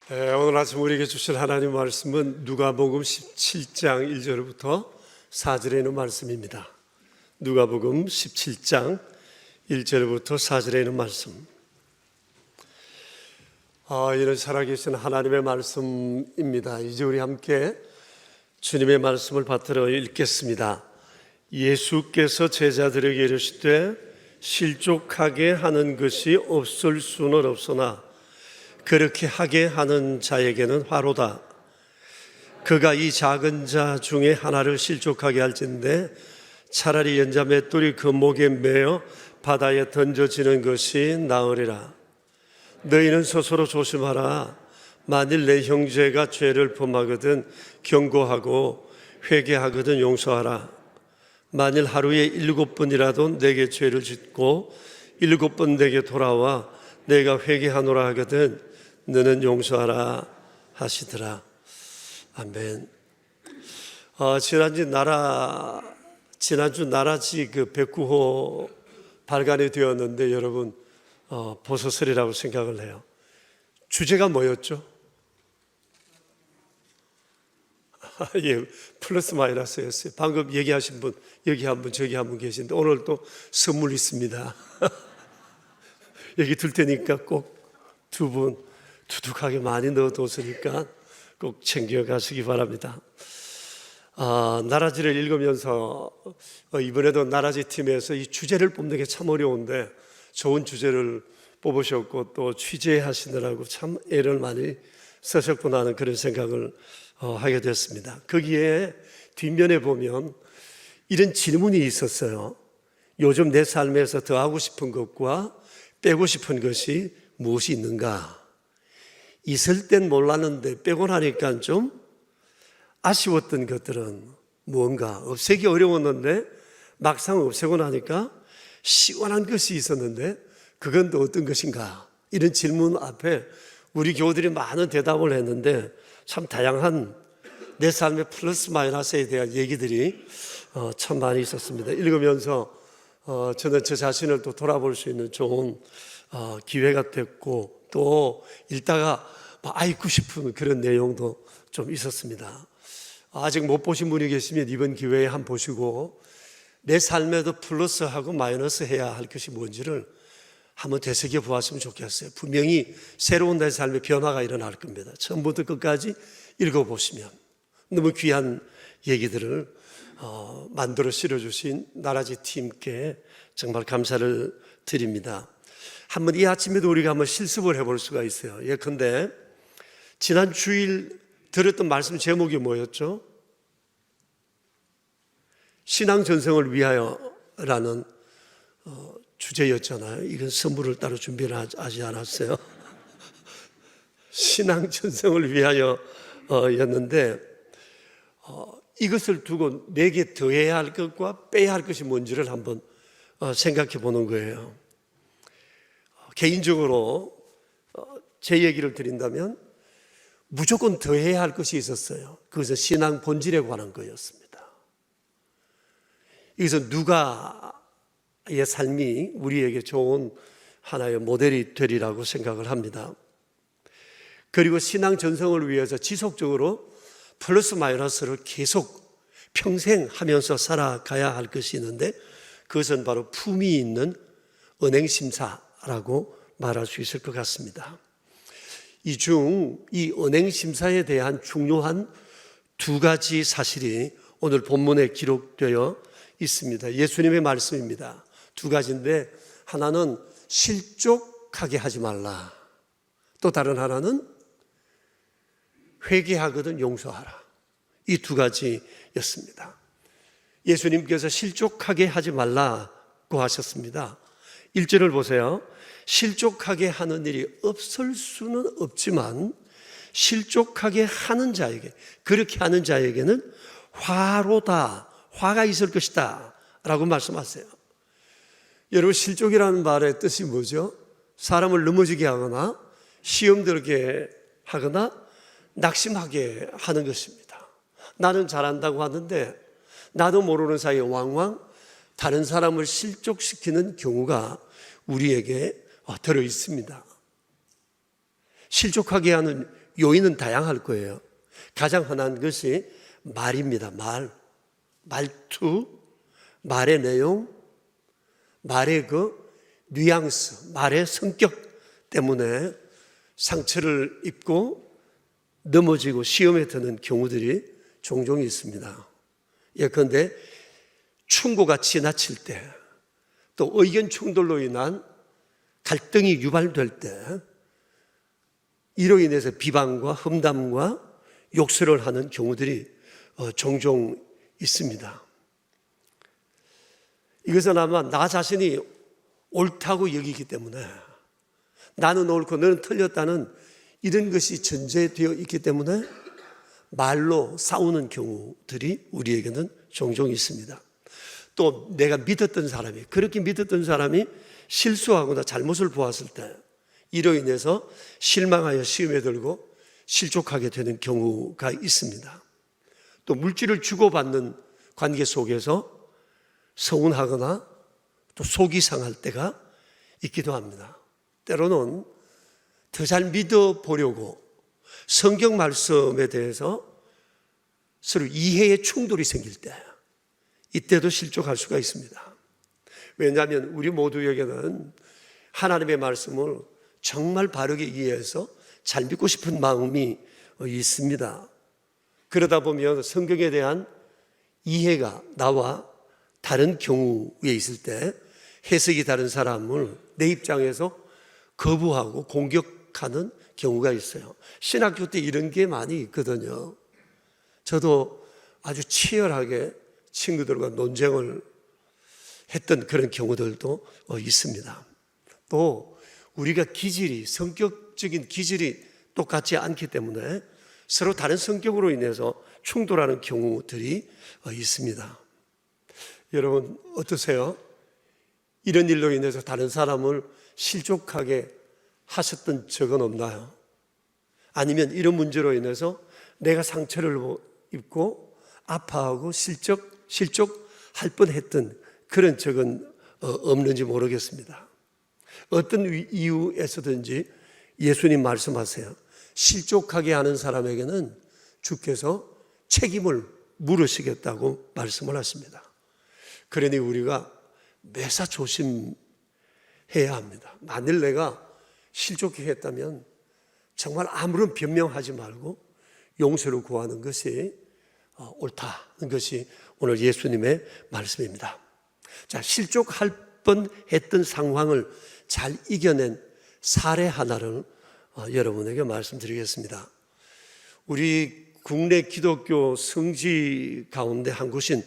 오늘 아침 우리에게 주신 하나님 말씀은 누가복음 17장 1절부터 4절에 있는 말씀입니다. 누가복음 17장 1절부터 4절에 있는 말씀. 이런 살아계신 하나님의 말씀입니다. 이제 우리 함께 주님의 말씀을 받들어 읽겠습니다. 예수께서 제자들에게 이르시되 실족하게 하는 것이 없을 수는 없으나 그렇게 하게 하는 자에게는 화로다. 그가 이 작은 자 중에 하나를 실족하게 할진대 차라리 연자 맷돌이 그 목에 매어 바다에 던져지는 것이 나으리라. 너희는 스스로 조심하라. 만일 내 형제가 죄를 범하거든 경고하고 회개하거든 용서하라. 만일 하루에 7번이라도 내게 죄를 짓고 7번 내게 돌아와 내가 회개하노라 하거든 너는 용서하라 하시더라. 아멘. 지난주 나라지 그 109호 발간이 되었는데 여러분 보셨으리라고 생각을 해요. 주제가 뭐였죠? 예, 플러스 마이너스였어요. 방금 얘기하신 분 여기 한 분 저기 한 분 계신데 오늘 또 선물 있습니다. 여기 둘 테니까 꼭 두 분 두둑하게 많이 넣어뒀으니까 꼭 챙겨가시기 바랍니다. 나라지를 읽으면서 이번에도 나라지 팀에서 이 주제를 뽑는 게 참 어려운데 좋은 주제를 뽑으셨고 또 취재하시느라고 참 애를 많이 쓰셨구나 하는 그런 생각을 하게 됐습니다. 거기에 뒷면에 보면 이런 질문이 있었어요. 요즘 내 삶에서 더 하고 싶은 것과 빼고 싶은 것이 무엇이 있는가? 있을 땐 몰랐는데 빼고 나니까 좀 아쉬웠던 것들은 무언가 없애기 어려웠는데 막상 없애고 나니까 시원한 것이 있었는데 그건 또 어떤 것인가? 이런 질문 앞에 우리 교우들이 많은 대답을 했는데 참 다양한 내 삶의 플러스 마이너스에 대한 얘기들이 참 많이 있었습니다. 읽으면서 저는 저 자신을 또 돌아볼 수 있는 좋은 기회가 됐고 또 읽다가 아이고 싶은 그런 내용도 좀 있었습니다. 아직 못 보신 분이 계시면 이번 기회에 한번 보시고 내 삶에도 플러스하고 마이너스 해야 할 것이 뭔지를 한번 되새겨 보았으면 좋겠어요. 분명히 새로운 내 삶의 변화가 일어날 겁니다. 처음부터 끝까지 읽어보시면 너무 귀한 얘기들을 만들어 실어주신 나라지 팀께 정말 감사를 드립니다. 한번 이 아침에도 우리가 한번 실습을 해볼 수가 있어요. 예컨대 지난 주일 들었던 말씀 제목이 뭐였죠? 신앙 전승을 위하여라는 주제였잖아요. 이건 선물을 따로 준비를 하지 않았어요. 신앙 전승을 위하여였는데 이것을 두고 내게 더해야 할 것과 빼야 할 것이 뭔지를 한번 생각해 보는 거예요. 개인적으로 제 얘기를 드린다면 무조건 더해야 할 것이 있었어요. 그것은 신앙 본질에 관한 거였습니다. 여기서 누가의 삶이 우리에게 좋은 하나의 모델이 되리라고 생각을 합니다. 그리고 신앙 전승을 위해서 지속적으로 플러스 마이너스를 계속 평생 하면서 살아가야 할 것이 있는데 그것은 바로 품위 있는 언행심사라고 말할 수 있을 것 같습니다. 이 언행심사에 대한 중요한 두 가지 사실이 오늘 본문에 기록되어 있습니다. 예수님의 말씀입니다. 두 가지인데 하나는 실족하게 하지 말라. 또 다른 하나는 회개하거든 용서하라. 이 두 가지였습니다. 예수님께서 실족하게 하지 말라고 하셨습니다. 1절을 보세요. 실족하게 하는 일이 없을 수는 없지만 실족하게 하는 자에게, 그렇게 하는 자에게는 화로다, 화가 있을 것이다 라고 말씀하세요. 여러분, 실족이라는 말의 뜻이 뭐죠? 사람을 넘어지게 하거나 시험 들게 하거나 낙심하게 하는 것입니다. 나는 잘한다고 하는데 나도 모르는 사이에 왕왕 다른 사람을 실족시키는 경우가 우리에게 들어 있습니다. 실족하게 하는 요인은 다양할 거예요. 가장 흔한 것이 말입니다. 말투, 말의 내용, 말의 그 뉘앙스, 말의 성격 때문에 상처를 입고 넘어지고 시험에 드는 경우들이 종종 있습니다. 예컨대 충고가 지나칠 때, 또 의견 충돌로 인한 갈등이 유발될 때, 이로 인해서 비방과 험담과 욕설을 하는 경우들이 종종 있습니다. 이것은 아마 나 자신이 옳다고 여기기 때문에, 나는 옳고 너는 틀렸다는 이런 것이 전제되어 있기 때문에 말로 싸우는 경우들이 우리에게는 종종 있습니다. 또 내가 믿었던 사람이, 그렇게 믿었던 사람이 실수하거나 잘못을 보았을 때 이로 인해서 실망하여 시험에 들고 실족하게 되는 경우가 있습니다. 또 물질을 주고받는 관계 속에서 서운하거나 또 속이 상할 때가 있기도 합니다. 때로는 더 잘 믿어보려고 성경 말씀에 대해서 서로 이해의 충돌이 생길 때, 이때도 실족할 수가 있습니다. 왜냐하면 우리 모두에게는 하나님의 말씀을 정말 바르게 이해해서 잘 믿고 싶은 마음이 있습니다. 그러다 보면 성경에 대한 이해가 나와 다른 경우에 있을 때 해석이 다른 사람을 내 입장에서 거부하고 공격하는 경우가 있어요. 신학교 때 이런 게 많이 있거든요. 저도 아주 치열하게 친구들과 논쟁을 했던 그런 경우들도 있습니다. 또 우리가 성격적인 기질이 똑같지 않기 때문에 서로 다른 성격으로 인해서 충돌하는 경우들이 있습니다. 여러분 어떠세요? 이런 일로 인해서 다른 사람을 실족하게 하셨던 적은 없나요? 아니면 이런 문제로 인해서 내가 상처를 입고 아파하고 실족할 뻔했던 그런 적은 없는지 모르겠습니다. 어떤 이유에서든지 예수님 말씀하세요. 실족하게 하는 사람에게는 주께서 책임을 물으시겠다고 말씀을 하십니다. 그러니 우리가 매사 조심해야 합니다. 만일 내가 실족해 했다면 정말 아무런 변명하지 말고 용서를 구하는 것이 옳다는 것이 오늘 예수님의 말씀입니다. 자, 실족할 뻔했던 상황을 잘 이겨낸 사례 하나를 여러분에게 말씀드리겠습니다. 우리 국내 기독교 성지 가운데 한 곳인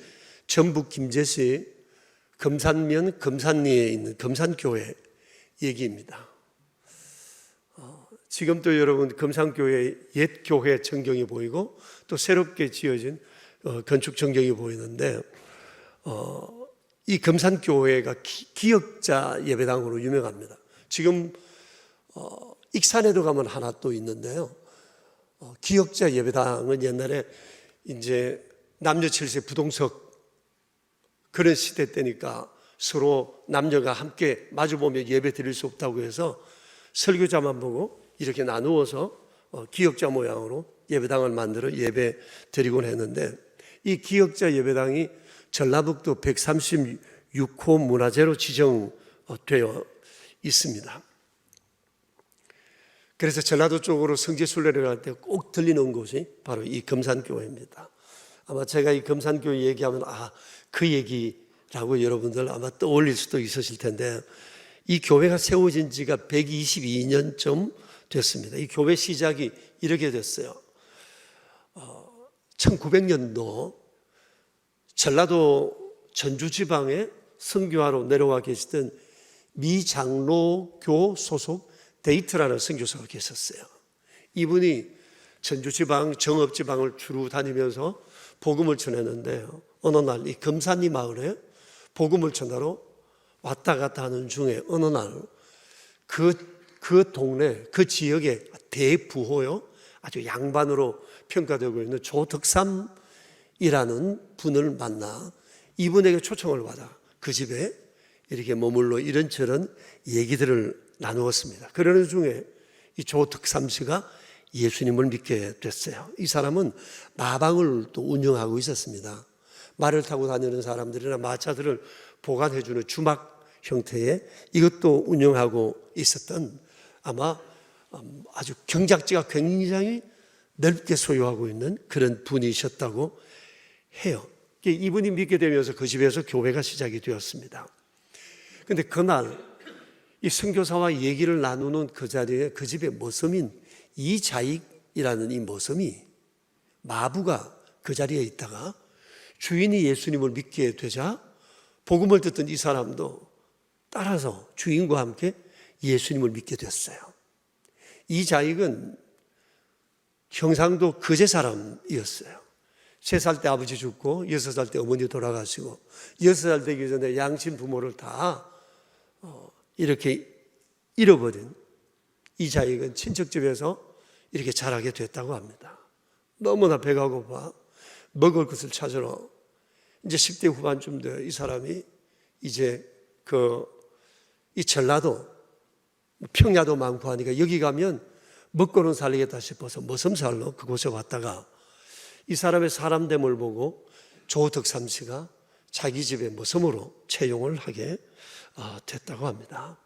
전북 김제시 금산면 금산리에 있는 금산교회 얘기입니다. 지금도 여러분 금산교회 옛 교회 전경이 보이고 또 새롭게 지어진 건축 전경이 보이는데, 이 금산교회가 기역자 예배당으로 유명합니다. 지금 익산에도 가면 하나 또 있는데요. 기역자 예배당은 옛날에 이제 남녀 7세 부동석 그런 시대 때니까 서로 남녀가 함께 마주보며 예배 드릴 수 없다고 해서 설교자만 보고 이렇게 나누어서 기역자 모양으로 예배당을 만들어 예배 드리곤 했는데, 이 기역자 예배당이 전라북도 136호 문화재로 지정되어 있습니다. 그래서 전라도 쪽으로 성지순례를 갈 때 꼭 들리는 곳이 바로 이 금산교회입니다. 아마 제가 이 금산교회 얘기하면 그 얘기라고 여러분들 아마 떠올릴 수도 있으실 텐데, 이 교회가 세워진 지가 122년쯤 됐습니다. 이 교회 시작이 이렇게 됐어요. 1900년도 전라도 전주지방에 선교하러 내려와 계시던 미장로교 소속 데이트라는 선교사가 계셨어요. 이분이 전주지방, 정읍지방을 주로 다니면서 복음을 전했는데요, 어느 날 이 금산리 마을에 복음을 전하러 왔다 갔다 하는 중에 어느 날 그 동네, 그 지역의 대부호요, 아주 양반으로 평가되고 있는 조덕삼이라는 분을 만나 이분에게 초청을 받아 그 집에 이렇게 머물러 이런저런 얘기들을 나누었습니다. 그러는 중에 이 조덕삼 씨가 예수님을 믿게 됐어요. 이 사람은 마방을 또 운영하고 있었습니다. 말을 타고 다니는 사람들이나 마차들을 보관해주는 주막 형태의 이것도 운영하고 있었던 아마 아주 경작지가 굉장히 넓게 소유하고 있는 그런 분이셨다고 해요. 이분이 믿게 되면서 그 집에서 교회가 시작이 되었습니다. 그런데 그날 이 선교사와 얘기를 나누는 그 자리에 그 집의 모섬인 이자익이라는 이 모섬이 마부가 그 자리에 있다가 주인이 예수님을 믿게 되자 복음을 듣던 이 사람도 따라서 주인과 함께 예수님을 믿게 됐어요. 이자익은 경상도 거제 사람이었어요. 3살 때 아버지 죽고 6살 때 어머니 돌아가시고 6살 되기 전에 양친 부모를 다 이렇게 잃어버린 이자익은 친척 집에서 이렇게 자라게 됐다고 합니다. 너무나 배가 고파 먹을 것을 찾으러 이제 10대 후반쯤 돼 이 사람이 이제 이 전라도 평야도 많고 하니까 여기 가면 먹고는 살리겠다 싶어서 머슴살로 그곳에 왔다가 이 사람의 사람됨을 보고 조덕삼 씨가 자기 집에 머슴으로 채용을 하게 됐다고 합니다.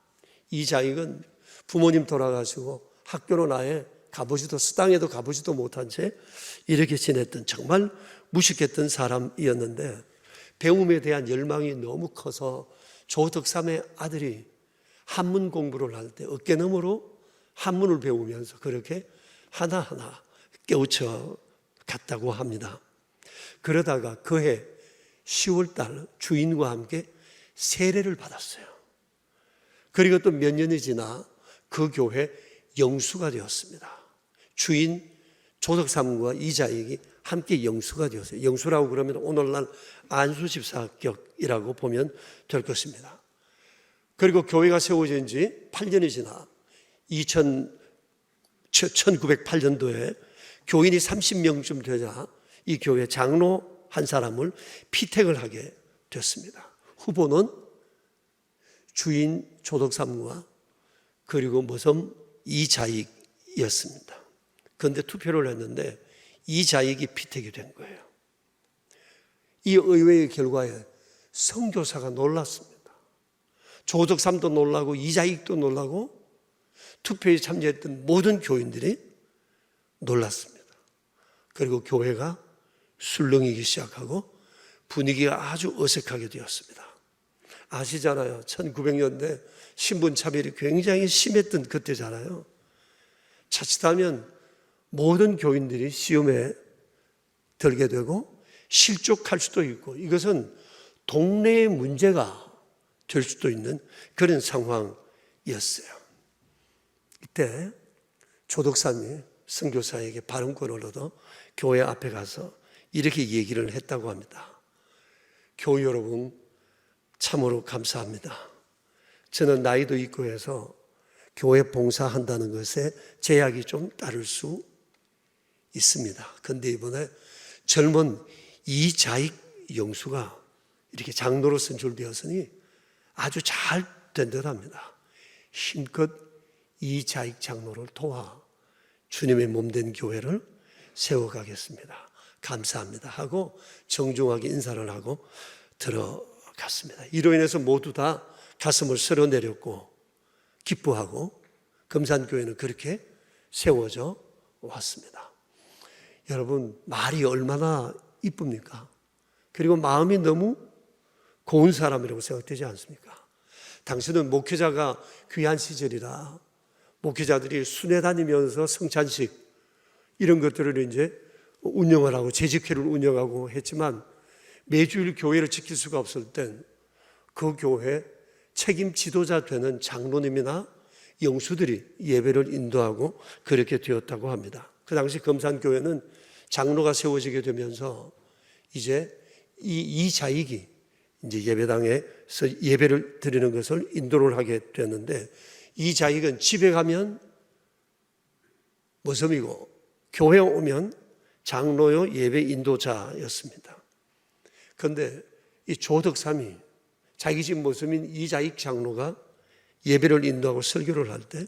이자익은 부모님 돌아가시고 학교는 아예 가보지도 수당에도 가보지도 못한 채 이렇게 지냈던 정말 무식했던 사람이었는데 배움에 대한 열망이 너무 커서 조덕삼의 아들이 한문 공부를 할 때 어깨너머로 한문을 배우면서 그렇게 하나하나 깨우쳐 갔다고 합니다. 그러다가 그해 10월 달 주인과 함께 세례를 받았어요. 그리고 또 몇 년이 지나 그 교회 영수가 되었습니다. 주인 조덕삼과 이자익이 함께 영수가 되었어요. 영수라고 그러면 오늘날 안수집사격이라고 보면 될 것입니다. 그리고 교회가 세워진 지 8년이 지나 1908년도에 교인이 30명쯤 되자 이 교회 장로 한 사람을 피택을 하게 됐습니다. 후보는 주인 조덕삼과 그리고 모섬 이자익이었습니다. 그런데 투표를 했는데 이자익이 피택이 된 거예요. 이 의외의 결과에 선교사가 놀랐습니다. 조덕삼도 놀라고 이자익도 놀라고 투표에 참여했던 모든 교인들이 놀랐습니다. 그리고 교회가 술렁이기 시작하고 분위기가 아주 어색하게 되었습니다. 아시잖아요. 1900년대 신분차별이 굉장히 심했던 그때잖아요. 자칫하면 모든 교인들이 시험에 들게 되고 실족할 수도 있고 이것은 동네의 문제가 될 수도 있는 그런 상황이었어요. 이때 조덕삼이 선교사에게 발언권을 얻어 교회 앞에 가서 이렇게 얘기를 했다고 합니다. 교회 여러분 참으로 감사합니다. 저는 나이도 있고 해서 교회 봉사한다는 것에 제약이 좀 따를 수 있습니다. 그런데 이번에 젊은 이자익 영수가 이렇게 장로로 선출되었으니 아주 잘 된 듯합니다. 힘껏 이자익 장로를 도와 주님의 몸된 교회를 세워가겠습니다. 감사합니다 하고 정중하게 인사를 하고 들어갔습니다. 이로 인해서 모두 다 가슴을 쓸어내렸고 기뻐하고 금산교회는 그렇게 세워져 왔습니다. 여러분 말이 얼마나 이쁩니까? 그리고 마음이 너무 고운 사람이라고 생각되지 않습니까? 당신은 목회자가 귀한 시절이라 목회자들이 순회 다니면서 성찬식 이런 것들을 이제 운영을 하고 재직회를 운영하고 했지만 매주일 교회를 지킬 수가 없을 땐 그 교회 책임 지도자 되는 장로님이나 영수들이 예배를 인도하고 그렇게 되었다고 합니다. 그 당시 금산교회는 장로가 세워지게 되면서 이제 이자익이 이제 예배당에서 예배를 드리는 것을 인도를 하게 됐는데 이자익은 집에 가면 모섬이고 교회에 오면 장로요 예배 인도자였습니다. 그런데 이 조덕삼이 자기 집 모섬인 이자익 장로가 예배를 인도하고 설교를 할 때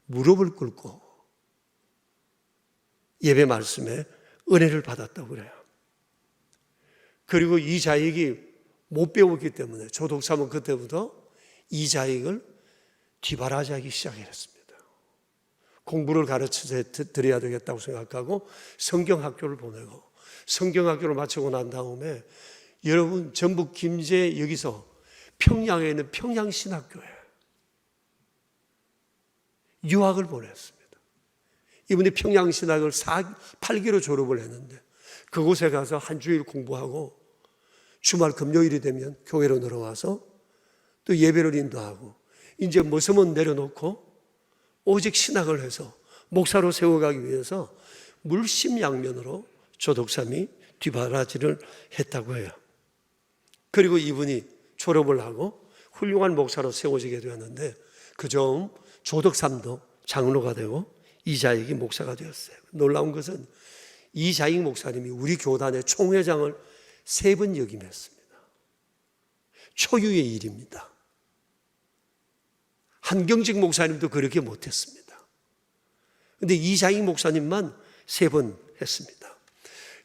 무릎을 꿇고 예배 말씀에 은혜를 받았다고 그래요. 그리고 이 자익이 못 배웠기 때문에 조독삼은 그때부터 이 자익을 뒷바라지하기 시작했습니다. 공부를 가르쳐 드려야 되겠다고 생각하고 성경학교를 보내고, 성경학교를 마치고 난 다음에 여러분 전북 김제 여기서 평양에 있는 평양신학교에 유학을 보냈습니다. 이분이 평양신학을 8기로 졸업을 했는데 그곳에 가서 한 주일 공부하고 주말 금요일이 되면 교회로 들어와서 또 예배를 인도하고, 이제 머슴은 내려놓고 오직 신학을 해서 목사로 세워가기 위해서 물심양면으로 조독삼이 뒷바라지를 했다고 해요. 그리고 이분이 졸업을 하고 훌륭한 목사로 세워지게 되었는데 그중 조독삼도 장로가 되고 이자익이 목사가 되었어요. 놀라운 것은 이자익 목사님이 우리 교단의 총회장을 3번 역임했습니다. 초유의 일입니다. 한경직 목사님도 그렇게 못했습니다. 그런데 이자익 목사님만 3번 했습니다.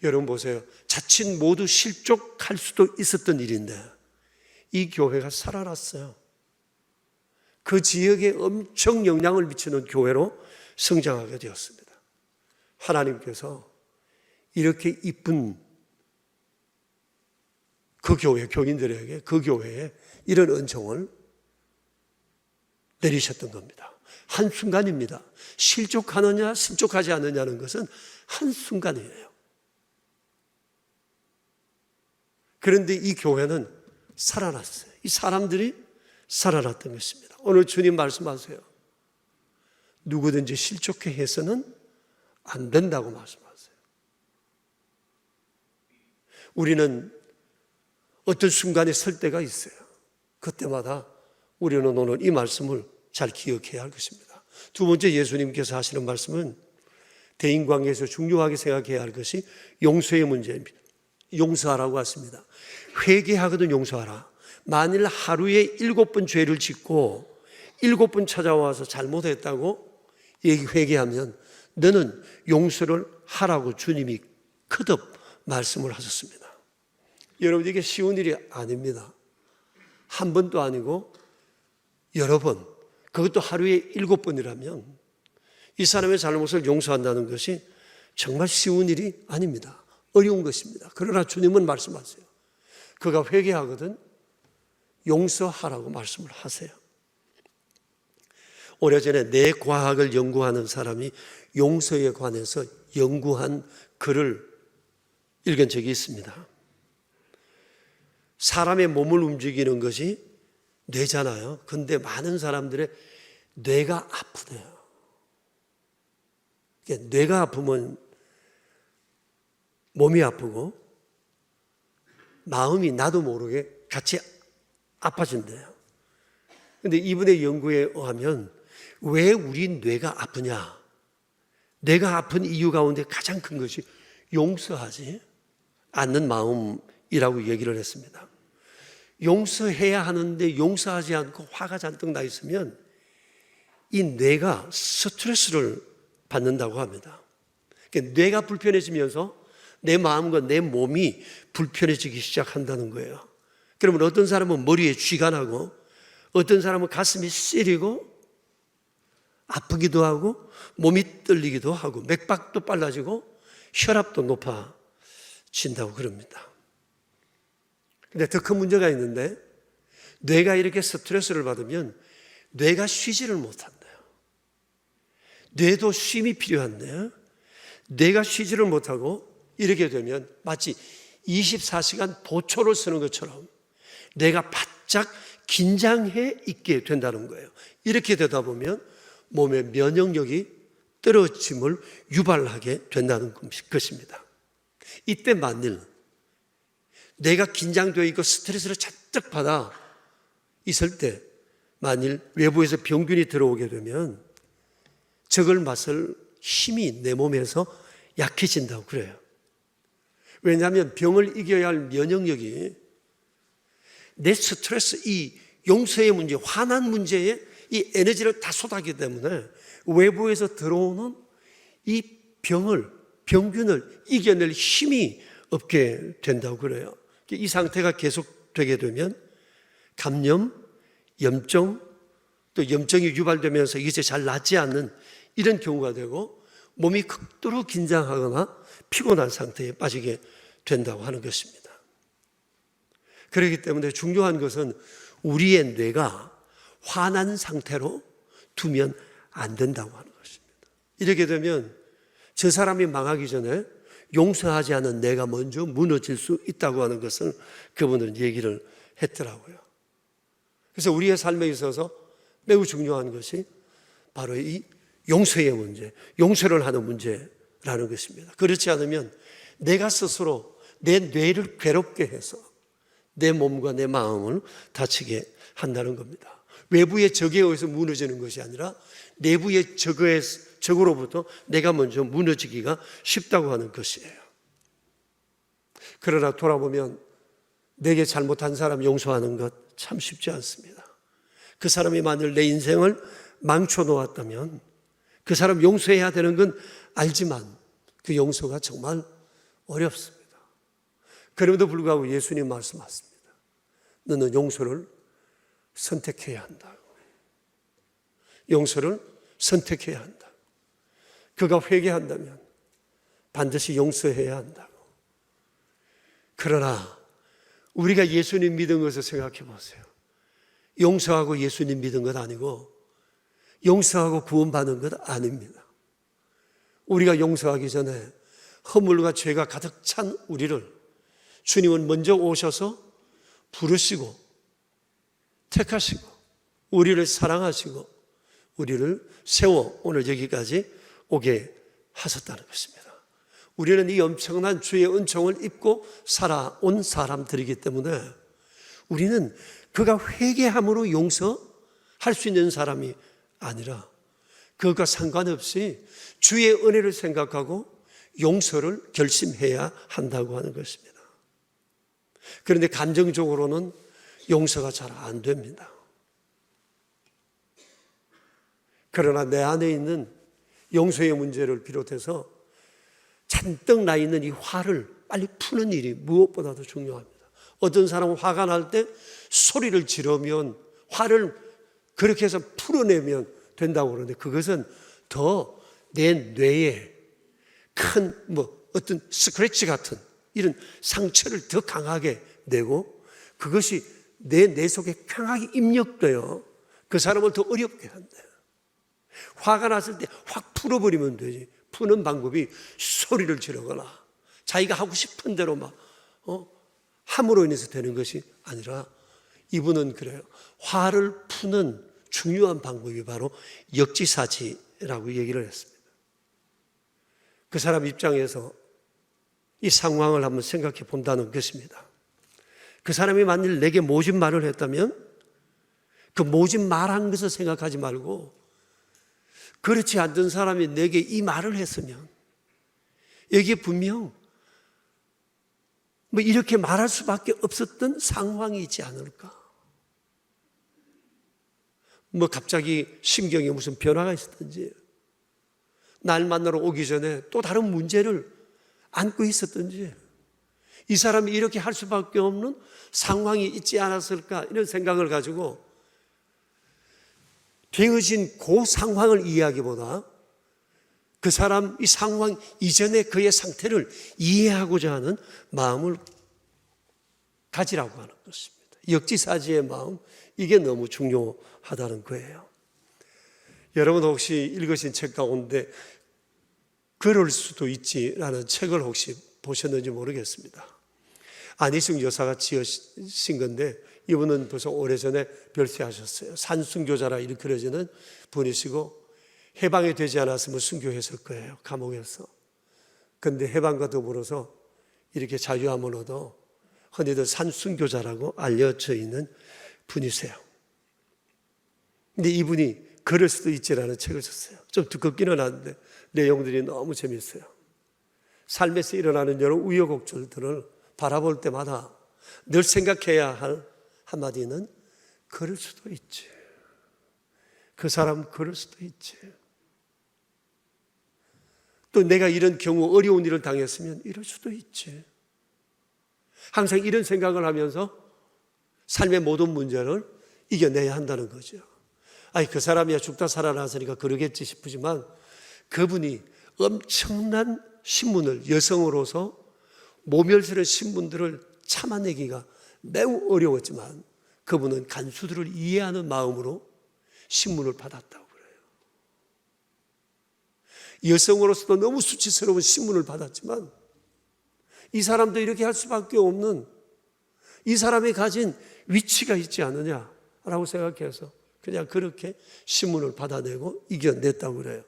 여러분 보세요. 자칫 모두 실족할 수도 있었던 일인데 이 교회가 살아났어요. 그 지역에 엄청 영향을 미치는 교회로 성장하게 되었습니다. 하나님께서 이렇게 이쁜 그 교회 교인들에게, 그 교회에 이런 은총을 내리셨던 겁니다. 한순간입니다. 실족하느냐 실족하지 않느냐는 것은 한순간이에요. 그런데 이 교회는 살아났어요. 이 사람들이 살아났던 것입니다. 오늘 주님 말씀하세요. 누구든지 실족해 해서는 안 된다고 말씀하세요. 우리는 어떤 순간에 설 때가 있어요. 그때마다 우리는 오늘 이 말씀을 잘 기억해야 할 것입니다. 두 번째, 예수님께서 하시는 말씀은 대인관계에서 중요하게 생각해야 할 것이 용서의 문제입니다. 용서하라고 했습니다. 회개하거든 용서하라. 만일 하루에 7번 죄를 짓고 7번 찾아와서 잘못했다고 회개하면 너는 용서를 하라고 주님이 거듭 말씀을 하셨습니다. 여러분, 이게 쉬운 일이 아닙니다. 한 번도 아니고 여러 번, 그것도 하루에 7번이라면 이 사람의 잘못을 용서한다는 것이 정말 쉬운 일이 아닙니다. 어려운 것입니다. 그러나 주님은 말씀하세요. 그가 회개하거든 용서하라고 말씀을 하세요. 오래전에 뇌과학을 연구하는 사람이 용서에 관해서 연구한 글을 읽은 적이 있습니다. 사람의 몸을 움직이는 것이 뇌잖아요. 그런데 많은 사람들의 뇌가 아프대요. 뇌가 아프면 몸이 아프고 마음이 나도 모르게 같이 아파진대요. 그런데 이분의 연구에 의하면 왜 우리 뇌가 아프냐? 뇌가 아픈 이유 가운데 가장 큰 것이 용서하지 않는 마음이라고 얘기를 했습니다. 용서해야 하는데 용서하지 않고 화가 잔뜩 나 있으면 이 뇌가 스트레스를 받는다고 합니다. 그러니까 뇌가 불편해지면서 내 마음과 내 몸이 불편해지기 시작한다는 거예요. 그러면 어떤 사람은 머리에 쥐가 나고 어떤 사람은 가슴이 쓰리고 아프기도 하고 몸이 떨리기도 하고 맥박도 빨라지고 혈압도 높아진다고 그럽니다. 근데 더 큰 문제가 있는데 뇌가 이렇게 스트레스를 받으면 뇌가 쉬지를 못한대요. 뇌도 쉼이 필요한데요. 뇌가 쉬지를 못하고 이렇게 되면 마치 24시간 보초를 쓰는 것처럼 뇌가 바짝 긴장해 있게 된다는 거예요. 이렇게 되다 보면 몸의 면역력이 떨어짐을 유발하게 된다는 것입니다. 이때 만일 내가 긴장되어 있고 스트레스를 잔뜩 받아 있을 때 만일 외부에서 병균이 들어오게 되면 적을 맞설 힘이 내 몸에서 약해진다고 그래요. 왜냐하면 병을 이겨야 할 면역력이 내 스트레스, 이 용서의 문제, 화난 문제에 이 에너지를 다 쏟아하기 때문에 외부에서 들어오는 이 병을 병균을 이겨낼 힘이 없게 된다고 그래요. 이 상태가 계속되게 되면 감염, 염증, 또 염증이 유발되면서 이제 잘 낫지 않는 이런 경우가 되고 몸이 극도로 긴장하거나 피곤한 상태에 빠지게 된다고 하는 것입니다. 그렇기 때문에 중요한 것은 우리의 뇌가 환한 상태로 두면 안 된다고 하는 것입니다. 이렇게 되면 저 사람이 망하기 전에 용서하지 않은 내가 먼저 무너질 수 있다고 하는 것을 그분은 얘기를 했더라고요. 그래서 우리의 삶에 있어서 매우 중요한 것이 바로 이 용서의 문제, 용서를 하는 문제라는 것입니다. 그렇지 않으면 내가 스스로 내 뇌를 괴롭게 해서 내 몸과 내 마음을 다치게 한다는 겁니다. 외부의 적에 의해서 무너지는 것이 아니라 내부의 적으로부터 내가 먼저 무너지기가 쉽다고 하는 것이에요. 그러나 돌아보면 내게 잘못한 사람 용서하는 것 참 쉽지 않습니다. 그 사람이 만일 내 인생을 망쳐 놓았다면 그 사람 용서해야 되는 건 알지만 그 용서가 정말 어렵습니다. 그럼에도 불구하고 예수님 말씀하십니다. 너는 용서를 선택해야 한다. 용서를 선택해야 한다. 그가 회개한다면 반드시 용서해야 한다고. 그러나 우리가 예수님 믿은 것을 생각해 보세요. 용서하고 예수님 믿은 것 아니고 용서하고 구원받은 것 아닙니다. 우리가 용서하기 전에 허물과 죄가 가득 찬 우리를 주님은 먼저 오셔서 부르시고 택하시고 우리를 사랑하시고 우리를 세워 오늘 여기까지 오게 하셨다는 것입니다. 우리는 이 엄청난 주의 은총을 입고 살아온 사람들이기 때문에 우리는 그가 회개함으로 용서할 수 있는 사람이 아니라 그것과 상관없이 주의 은혜를 생각하고 용서를 결심해야 한다고 하는 것입니다. 그런데 감정적으로는 용서가 잘 안 됩니다. 그러나 내 안에 있는 용서의 문제를 비롯해서 잔뜩 나 있는 이 화를 빨리 푸는 일이 무엇보다도 중요합니다. 어떤 사람은 화가 날 때 소리를 지르면 화를 그렇게 해서 풀어내면 된다고 그러는데 그것은 더 내 뇌에 큰 어떤 스크래치 같은 이런 상처를 더 강하게 내고 그것이 내 뇌 속에 강하게 입력되어 그 사람을 더 어렵게 한다. 화가 났을 때 확 풀어버리면 되지. 푸는 방법이 소리를 지르거나 자기가 하고 싶은 대로 함으로 인해서 되는 것이 아니라 이분은 그래요. 화를 푸는 중요한 방법이 바로 역지사지라고 얘기를 했습니다. 그 사람 입장에서 이 상황을 한번 생각해 본다는 것입니다. 그 사람이 만일 내게 모진 말을 했다면 그 모진 말한 것을 생각하지 말고 그렇지 않던 사람이 내게 이 말을 했으면 여기에 분명 이렇게 말할 수밖에 없었던 상황이 있지 않을까? 갑자기 심경에 무슨 변화가 있었든지 날 만나러 오기 전에 또 다른 문제를 안고 있었든지 이 사람이 이렇게 할 수밖에 없는 상황이 있지 않았을까 이런 생각을 가지고 되어진 그 상황을 이해하기보다 그 사람 이 상황 이전의 그의 상태를 이해하고자 하는 마음을 가지라고 하는 것입니다. 역지사지의 마음, 이게 너무 중요하다는 거예요. 여러분 혹시 읽으신 책 가운데 그럴 수도 있지라는 책을 혹시 보셨는지 모르겠습니다. 안희승 여사가 지으신 건데 이분은 벌써 오래전에 별세하셨어요. 산순교자라 일컬어지는 분이시고 해방이 되지 않았으면 순교했을 거예요. 감옥에서. 그런데 해방과 더불어서 이렇게 자유함을 얻어 흔히들 산순교자라고 알려져 있는 분이세요. 근데 이분이 그럴 수도 있지라는 책을 썼어요. 좀 두껍기는 한데 내용들이 너무 재미있어요. 삶에서 일어나는 여러 우여곡절들을 바라볼 때마다 늘 생각해야 할 한마디는 그럴 수도 있지. 그 사람 그럴 수도 있지. 또 내가 이런 경우 어려운 일을 당했으면 이럴 수도 있지. 항상 이런 생각을 하면서 삶의 모든 문제를 이겨내야 한다는 거죠. 아니, 그 사람이야 죽다 살아났으니까 그러겠지 싶지만 그분이 엄청난 신문을, 여성으로서 모멸스러운 신문들을 참아내기가 매우 어려웠지만 그분은 간수들을 이해하는 마음으로 신문을 받았다고 그래요. 여성으로서도 너무 수치스러운 신문을 받았지만 이 사람도 이렇게 할 수밖에 없는, 이 사람이 가진 위치가 있지 않느냐라고 생각해서 그냥 그렇게 신문을 받아내고 이겨냈다고 그래요.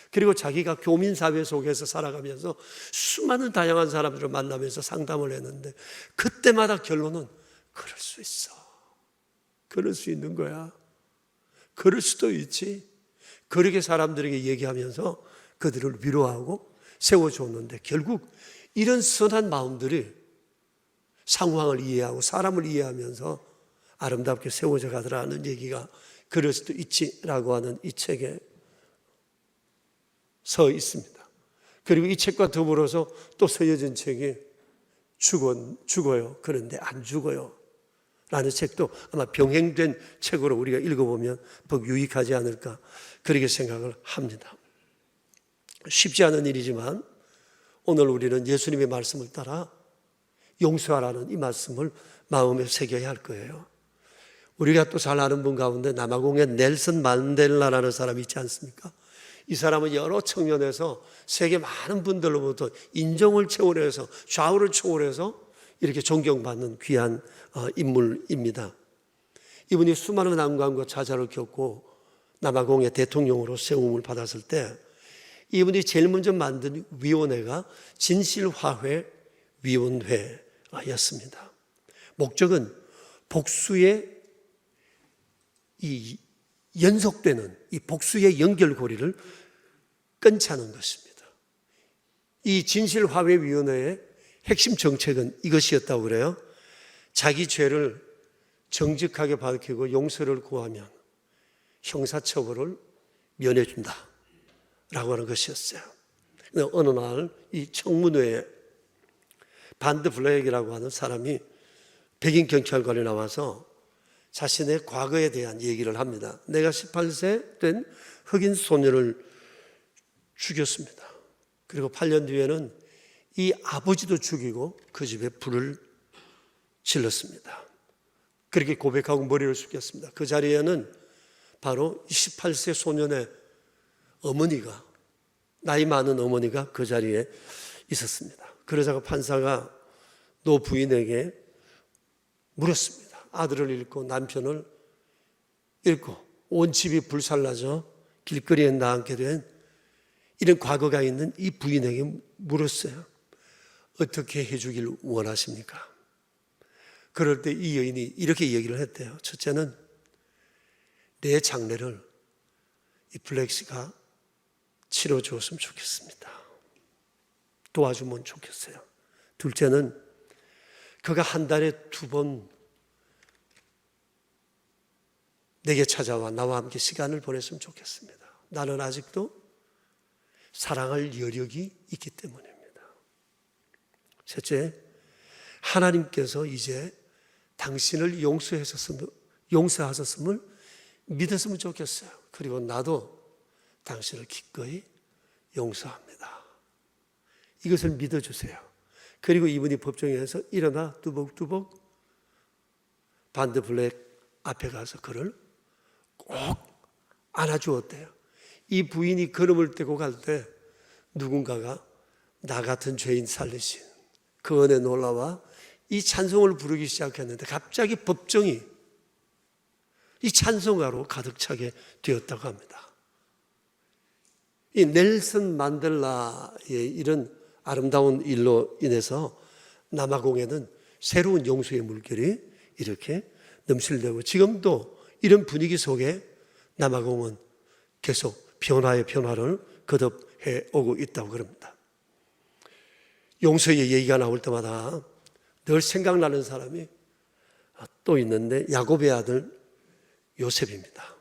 그리고 자기가 교민사회 속에서 살아가면서 수많은 다양한 사람들을 만나면서 상담을 했는데 그때마다 결론은 그럴 수 있어. 그럴 수 있는 거야. 그럴 수도 있지. 그렇게 사람들에게 얘기하면서 그들을 위로하고 세워줬는데 결국 이런 선한 마음들이 상황을 이해하고 사람을 이해하면서 아름답게 세워져 가더라는 얘기가 그럴 수도 있지라고 하는 이 책에 서 있습니다. 그리고 이 책과 더불어서 또 서여진 책이 죽어요. 그런데 안 죽어요. 라는 책도 아마 병행된 책으로 우리가 읽어보면 더 유익하지 않을까 그렇게 생각을 합니다. 쉽지 않은 일이지만 오늘 우리는 예수님의 말씀을 따라 용서하라는 이 말씀을 마음에 새겨야 할 거예요. 우리가 또 잘 아는 분 가운데 남아공의 넬슨 만델라라는 사람이 있지 않습니까? 이 사람은 여러 측면에서 세계 많은 분들로부터 인정을 초월해서, 좌우를 초월해서 이렇게 존경받는 귀한 인물입니다. 이분이 수많은 난관과 좌절을 겪고 남아공의 대통령으로 세움을 받았을 때 이분이 제일 먼저 만든 위원회가 진실화해위원회였습니다. 목적은 복수의 이 연속되는 이 복수의 연결고리를 끊자는 것입니다. 이 진실화해위원회의 핵심 정책은 이것이었다고 그래요. 자기 죄를 정직하게 밝히고 용서를 구하면 형사처벌을 면해준다 라고 하는 것이었어요. 어느 날 이 청문회에 반드 블랙이라고 하는 사람이 백인 경찰관이 나와서 자신의 과거에 대한 얘기를 합니다. 내가 18세 된 흑인 소년을 죽였습니다. 그리고 8년 뒤에는 이 아버지도 죽이고 그 집에 불을 질렀습니다. 그렇게 고백하고 머리를 숙였습니다. 그 자리에는 바로 18세 소년의 어머니가, 나이 많은 어머니가 그 자리에 있었습니다. 그러자가 판사가 너 부인에게 물었습니다. 아들을 잃고 남편을 잃고 온 집이 불살라져 길거리에 나앉게 된 이런 과거가 있는 이 부인에게 물었어요. 어떻게 해주길 원하십니까? 그럴 때 이 여인이 이렇게 얘기를 했대요. 첫째는 내 장례를 이 블랙 씨가 치러주었으면 좋겠습니다. 도와주면 좋겠어요. 둘째는 그가 한 달에 2번 내게 찾아와 나와 함께 시간을 보냈으면 좋겠습니다. 나는 아직도 사랑할 여력이 있기 때문입니다. 셋째, 하나님께서 이제 당신을 용서하셨음을 믿었으면 좋겠어요. 그리고 나도 당신을 기꺼이 용서합니다. 이것을 믿어주세요. 그리고 이분이 법정에서 일어나 뚜벅뚜벅 반드 블랙 앞에 가서 그를 꼭 안아주었대요. 이 부인이 걸음을 떼고 갈 때 누군가가 나 같은 죄인 살리신 그 은혜 놀라와 이 찬송을 부르기 시작했는데 갑자기 법정이 이 찬송가로 가득 차게 되었다고 합니다. 이 넬슨 만델라의 이런 아름다운 일로 인해서 남아공에는 새로운 용서의 물결이 이렇게 넘실대고 지금도 이런 분위기 속에 남아공은 계속 변화의 변화를 거듭해 오고 있다고 그럽니다. 용서의 얘기가 나올 때마다 늘 생각나는 사람이 또 있는데 야곱의 아들 요셉입니다.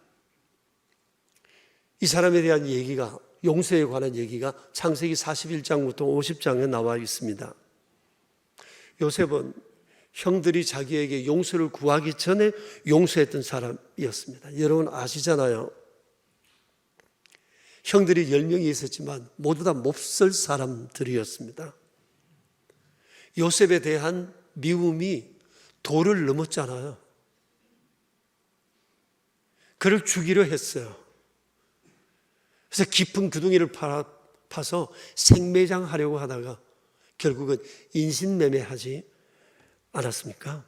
이 사람에 대한 얘기가 용서에 관한 얘기가 창세기 41장부터 50장에 나와 있습니다. 요셉은 형들이 자기에게 용서를 구하기 전에 용서했던 사람이었습니다. 여러분 아시잖아요. 형들이 10명이 있었지만 모두 다 몹쓸 사람들이었습니다. 요셉에 대한 미움이 도를 넘었잖아요. 그를 죽이려 했어요. 그래서 깊은 구덩이를 파서 생매장하려고 하다가 결국은 인신매매하지 않았습니까?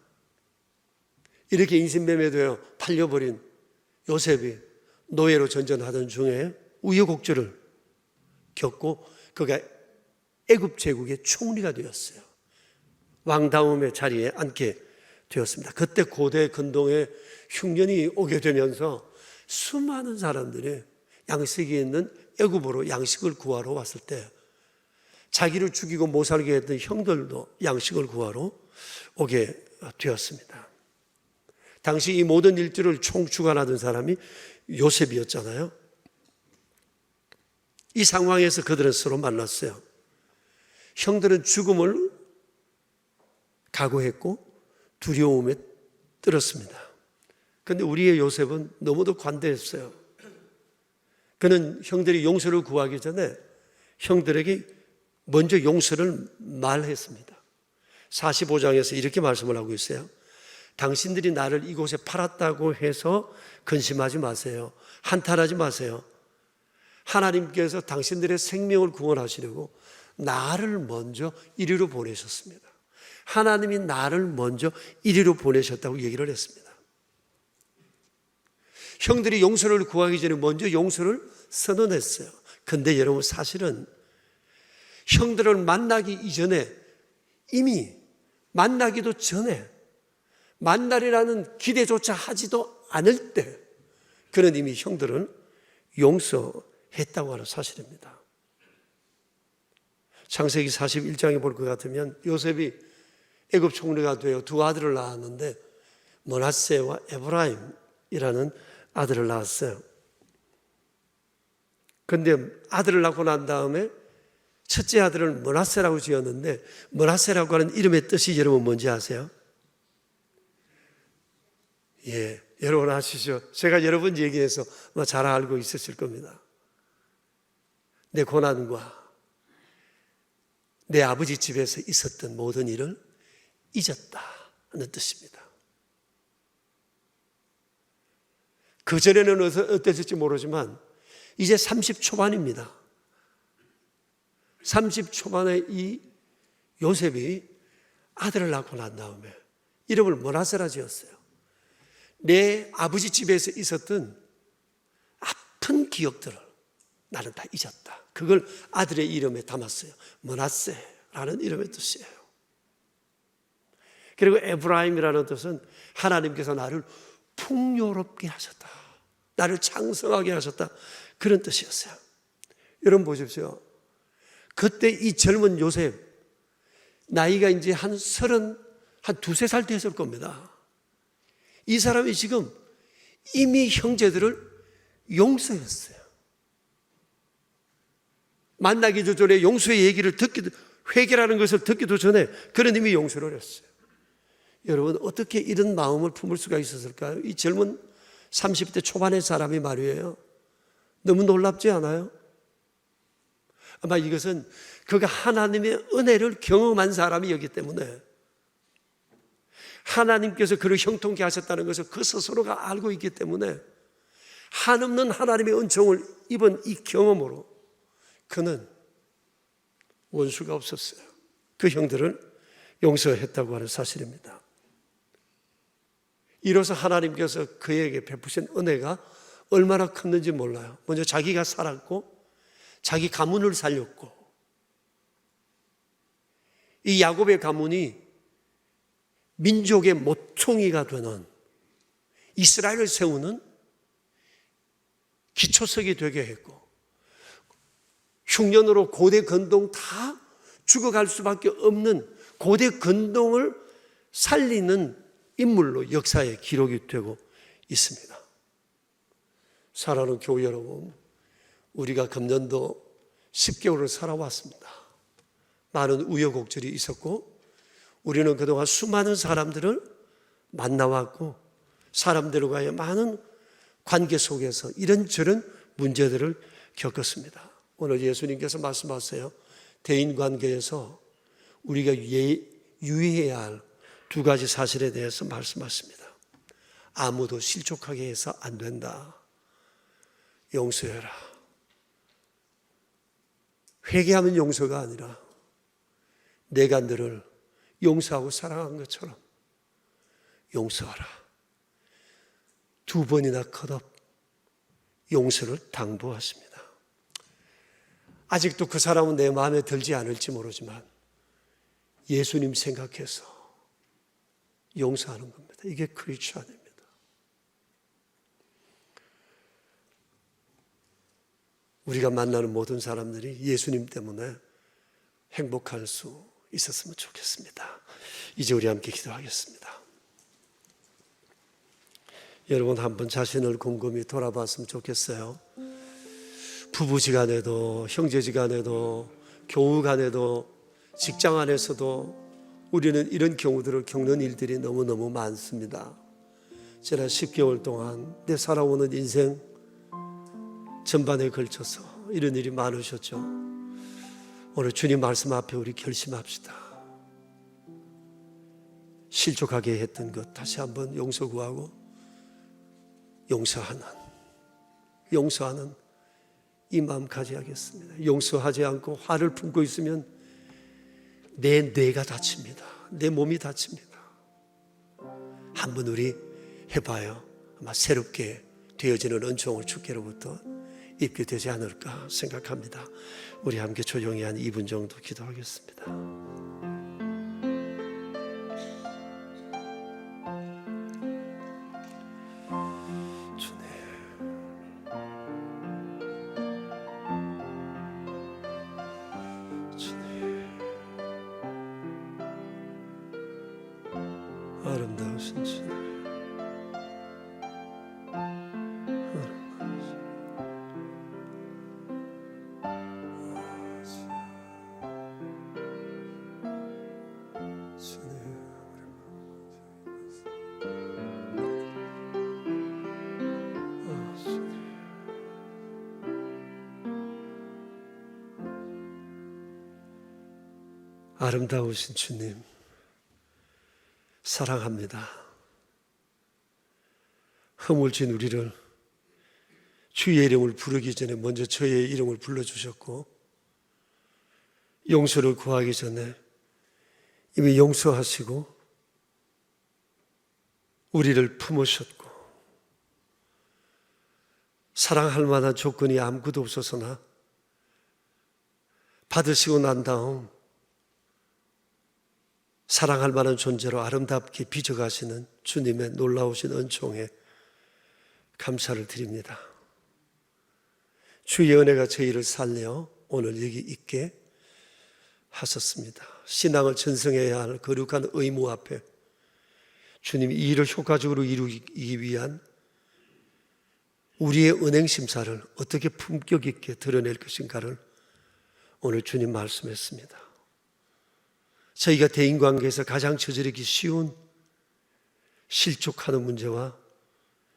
이렇게 인신매매되어 팔려버린 요셉이 노예로 전전하던 중에 우여곡절을 겪고 그가 애굽 제국의 총리가 되었어요. 왕다움의 자리에 앉게 되었습니다. 그때 고대 근동에 흉년이 오게 되면서 수많은 사람들이 양식이 있는 애굽으로 양식을 구하러 왔을 때 자기를 죽이고 못 살게 했던 형들도 양식을 구하러 오게 되었습니다. 당시 이 모든 일들을 총주관하던 사람이 요셉이었잖아요. 이 상황에서 그들은 서로 만났어요. 형들은 죽음을 각오했고 두려움에 떨었습니다. 그런데 우리의 요셉은 너무도 관대했어요. 그는 형들이 용서를 구하기 전에 형들에게 먼저 용서를 말했습니다. 45장에서 이렇게 말씀을 하고 있어요. 당신들이 나를 이곳에 팔았다고 해서 근심하지 마세요. 한탄하지 마세요. 하나님께서 당신들의 생명을 구원하시려고 나를 먼저 이리로 보내셨습니다. 하나님이 나를 먼저 이리로 보내셨다고 얘기를 했습니다. 형들이 용서를 구하기 전에 먼저 용서를 선언했어요. 근데 여러분 사실은 형들을 만나기 이전에 이미 만나기도 전에 만날이라는 기대조차 하지도 않을 때 그는 이미 형들은 용서했다고 하는 사실입니다. 창세기 41장에 볼 것 같으면 요셉이 애굽 총리가 되어 두 아들을 낳았는데 므낫세와 에브라임이라는 아들을 낳았어요. 그런데 아들을 낳고 난 다음에 첫째 아들을 므낫세라고 지었는데 므낫세라고 하는 이름의 뜻이 여러분 뭔지 아세요? 예, 여러분 아시죠? 제가 여러 번 얘기해서 잘 알고 있으실 겁니다. 내 고난과 내 아버지 집에서 있었던 모든 일을 잊었다 하는 뜻입니다. 그전에는 어땠을지 모르지만 이제 30 초반입니다. 30 초반에 이 요셉이 아들을 낳고 난 다음에 이름을 므낫세라 지었어요. 내 아버지 집에서 있었던 아픈 기억들을 나는 다 잊었다. 그걸 아들의 이름에 담았어요. 므낫세라는 이름의 뜻이에요. 그리고 에브라임이라는 뜻은 하나님께서 나를 풍요롭게 하셨다. 나를 창성하게 하셨다. 그런 뜻이었어요. 여러분 보십시오. 그때 이 젊은 요셉, 나이가 이제 한 두세 살 됐을 겁니다. 이 사람이 지금 이미 형제들을 용서했어요. 만나기도 전에 용서의 얘기를 회개라는 것을 듣기도 전에 그는 이미 용서를 했어요. 여러분 어떻게 이런 마음을 품을 수가 있었을까요? 이 젊은 30대 초반의 사람이 말이에요. 너무 놀랍지 않아요? 아마 이것은 그가 하나님의 은혜를 경험한 사람이었기 때문에 하나님께서 그를 형통케 하셨다는 것을 그 스스로가 알고 있기 때문에 한없는 하나님의 은총을 입은 이 경험으로 그는 원수가 없었어요. 그 형들을 용서했다고 하는 사실입니다. 이로써 하나님께서 그에게 베푸신 은혜가 얼마나 컸는지 몰라요. 먼저 자기가 살았고 자기 가문을 살렸고 이 야곱의 가문이 민족의 모퉁이가 되는 이스라엘을 세우는 기초석이 되게 했고 흉년으로 고대 근동 다 죽어갈 수밖에 없는 고대 근동을 살리는 인물로 역사에 기록이 되고 있습니다. 사랑하는 교회 여러분, 우리가 금년도 10개월을 살아왔습니다. 많은 우여곡절이 있었고 우리는 그동안 수많은 사람들을 만나왔고 사람들과의 많은 관계 속에서 이런저런 문제들을 겪었습니다. 오늘 예수님께서 말씀하세요. 대인관계에서 우리가 유의해야 할 두 가지 사실에 대해서 말씀하십니다. 아무도 실족하게 해서 안 된다. 용서해라. 회개하면 용서가 아니라 내가 너를 용서하고 사랑한 것처럼 용서하라. 2번이나 거듭 용서를 당부하십니다. 아직도 그 사람은 내 마음에 들지 않을지 모르지만 예수님 생각해서 용서하는 겁니다. 이게 크리스천입니다. 우리가 만나는 모든 사람들이 예수님 때문에 행복할 수 있었으면 좋겠습니다. 이제 우리 함께 기도하겠습니다. 여러분 한번 자신을 곰곰이 돌아봤으면 좋겠어요. 부부지간에도 형제지간에도 교우간에도 직장 안에서도 우리는 이런 경우들을 겪는 일들이 너무너무 많습니다. 지난 10개월 동안 내 살아오는 인생 전반에 걸쳐서 이런 일이 많으셨죠. 오늘 주님 말씀 앞에 우리 결심합시다. 실족하게 했던 것 다시 한번 용서 구하고 용서하는 이 마음 가져야겠습니다. 용서하지 않고 화를 품고 있으면 내 뇌가 다칩니다. 내 몸이 다칩니다. 한번 우리 해봐요. 아마 새롭게 되어지는 은총을 주께로부터 입게 되지 않을까 생각합니다. 우리 함께 조용히 한 2분 정도 기도하겠습니다. 아름다우신 주님, 아름다우신 주님, 사랑합니다. 허물진 우리를 주의 이름을 부르기 전에 먼저 저의 이름을 불러주셨고 용서를 구하기 전에 이미 용서하시고 우리를 품으셨고 사랑할 만한 조건이 아무것도 없어서나 받으시고 난 다음 사랑할 만한 존재로 아름답게 빚어가시는 주님의 놀라우신 은총에 감사를 드립니다. 주의 은혜가 저희를 살려 오늘 여기 있게 하셨습니다. 신앙을 전승해야 할 거룩한 의무 앞에 주님이 이 일을 효과적으로 이루기 위한 우리의 은행 심사를 어떻게 품격 있게 드러낼 것인가를 오늘 주님 말씀했습니다. 저희가 대인관계에서 가장 저지르기 쉬운 실족하는 문제와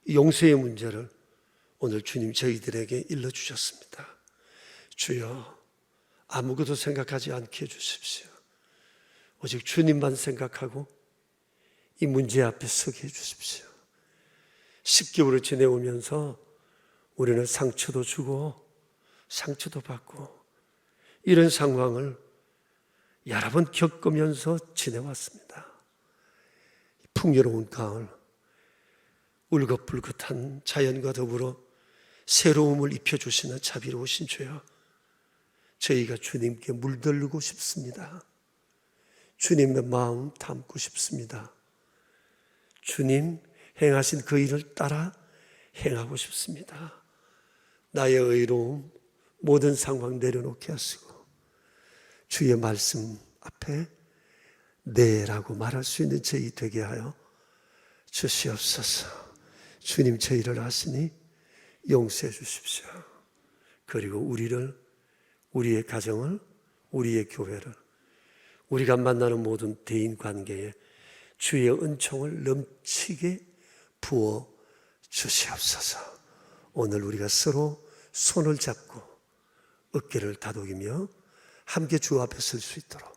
용서의 문제를 오늘 주님 저희들에게 일러주셨습니다. 주여, 아무것도 생각하지 않게 해주십시오. 오직 주님만 생각하고 이 문제 앞에 서게 해주십시오. 10개월을 지내오면서 우리는 상처도 주고 상처도 받고 이런 상황을 여러 번 겪으면서 지내왔습니다. 풍요로운 가을, 울긋불긋한 자연과 더불어 새로움을 입혀주시는 자비로우신 주여, 저희가 주님께 물들고 싶습니다. 주님의 마음 담고 싶습니다. 주님 행하신 그 일을 따라 행하고 싶습니다. 나의 의로움 모든 상황 내려놓게 하시고 주의 말씀 앞에 네라고 말할 수 있는 저희 되게 하여 주시옵소서. 주님 저희를 아시니 용서해 주십시오. 그리고 우리를, 우리의 가정을, 우리의 교회를, 우리가 만나는 모든 대인 관계에 주의 은총을 넘치게 부어 주시옵소서. 오늘 우리가 서로 손을 잡고 어깨를 다독이며 함께 주 앞에 설 수 있도록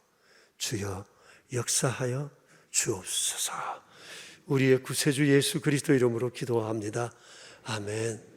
주여 역사하여 주옵소서. 우리의 구세주 예수 그리스도 이름으로 기도합니다. 아멘.